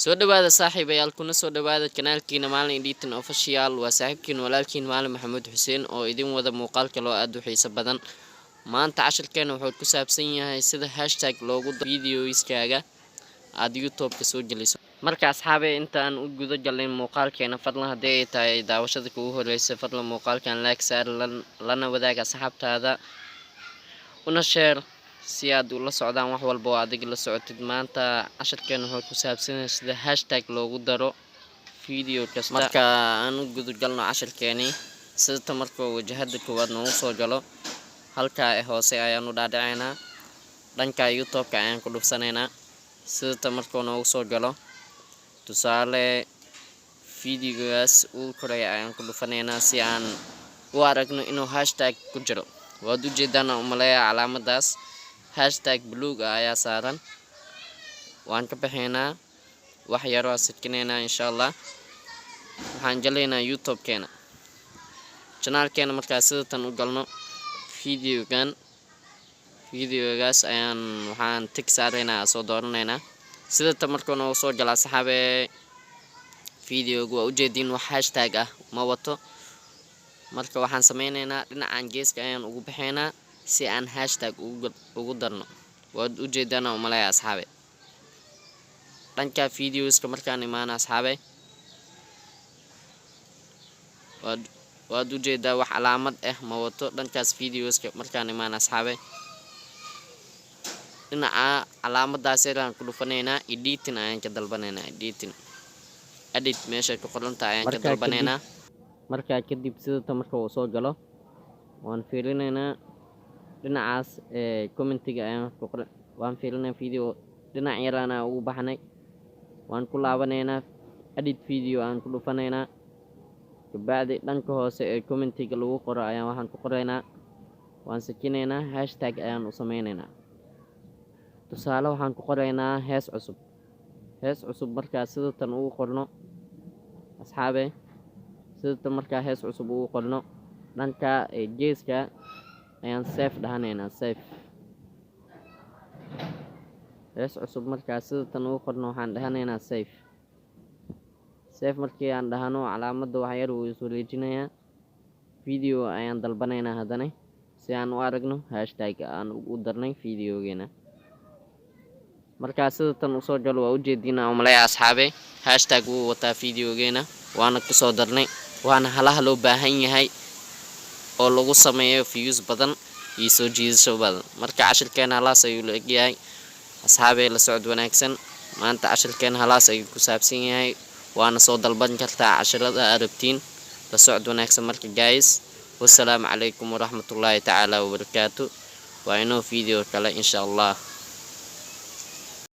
soo dhawaada saaxiibayaal kuna soo dhawaada kanaalkiina maalin editing official waa saaxiibkiin walaalkiin maalin maxamuud xuseen oo idin wada muuqaalka loo aad u xiiso badan maanta casharkeena wuxuu ku saabsan yahay sida hashtag loogu videoiskaaga aad youtube-ka soo geliso marka asxaabe intaan u guda galin muuqaalkeena fadlan haddii ay tahay daawashada kugu horeysa fadlan muuqaalkan like saar lana wadaaga asxaabtaada una share si aad ula socdaan wax walba oo adiga la socotid maanta casharkeena wuxuu ku saabsan yahay sida hashtag loogu daro video kasta marka aan u guda galno casharkeeni sida marka wajahada koowaad noogu soo galo halka hoose ayaan u dhaadhicaynaa dhanka youtube-ka ayaan ku dhufsanaynaa sida marka noogu soo galo tusaale videogaas uu koray ayaan ku dhufanaynaa si aan u aragno inuu hashtag ku jiro waad u jeedaan u maleeyaa calaamadaas hashtag blue ayaa saaran waan ka bixinaa wax yar oo sidkineena insha Allah waxaan jaleynaa youtube-keena channel-keena markaa sidatan u galno videogaas ayaan waxaan tig saaraynaa soo dooranaynaa sidatan markuu noo soo galaa saxaabe videogu waa u jeedin wax hashtag ah ma wato marka waxaan sameynaynaa dhinacan geeska ayaan ugu bixinaa si aan hashtag ugu darno waad u jeedaan u maleeyaa asxaabe dhanka videoska markaan imaana asxaabe waad u jeedaa wax calaamad ah ma wato dhankaas videoska markaan imaana asxaabe dhinaca calaamadaas ayaan ku dhufanaynaa editing ayaan ka dalbanaynaa edit meesha ku qoranta ayaan ka dalbanaynaa marka kadib sidoo marka uu soo galo waan fiirinaynaa dhinacaas commentiga ayaan ku qoran waan fiirinaa video dhinac yarana ugu baxnay waan ku laabanaynaa edit video aan ku dhufanaynaa kabacdi dhanka hoose ee commentiga lagu qoro ayaan waxaan ku qoraynaa waan sakinaynaa hashtag ayaan u sameynaynaa tusaale waxaan ku qoraynaa hees cusub markaa sidatan ugu qorno asxaabe sidatan markaa hees cusub ugu qorno dhanka geeska ayaan save dhahanaynaa hees cusub markaa sidatan ugu qorno waxaan dhahanaynaa save markii aan dhahano calaamada wax yar uu iswareejinayaa video ayaan dalbanaynaa haddana si aan u aragno hashtag aan ugu darnay videogeena markaa sidatan usoo galo waa ujeedina u maleeyaa asxaabe hashtag wuu wataa videogeena waana kusoo darnay waana halaha loo baahan yahay oo lagu sameeyo views badan iyo soo jiidasho badan marka casharkeena halaas ayuu la egyahay asxaabe la socod wanaagsan maanta casharkeena halaas ayuu ku saabsan yahay waana soo dalban kartaa casharada arabtiin la socod wanaagsan marka guys wassalaamu calaykum waraxmatullaahi tacaala wabarakaatu waa inoo video kale insha Allah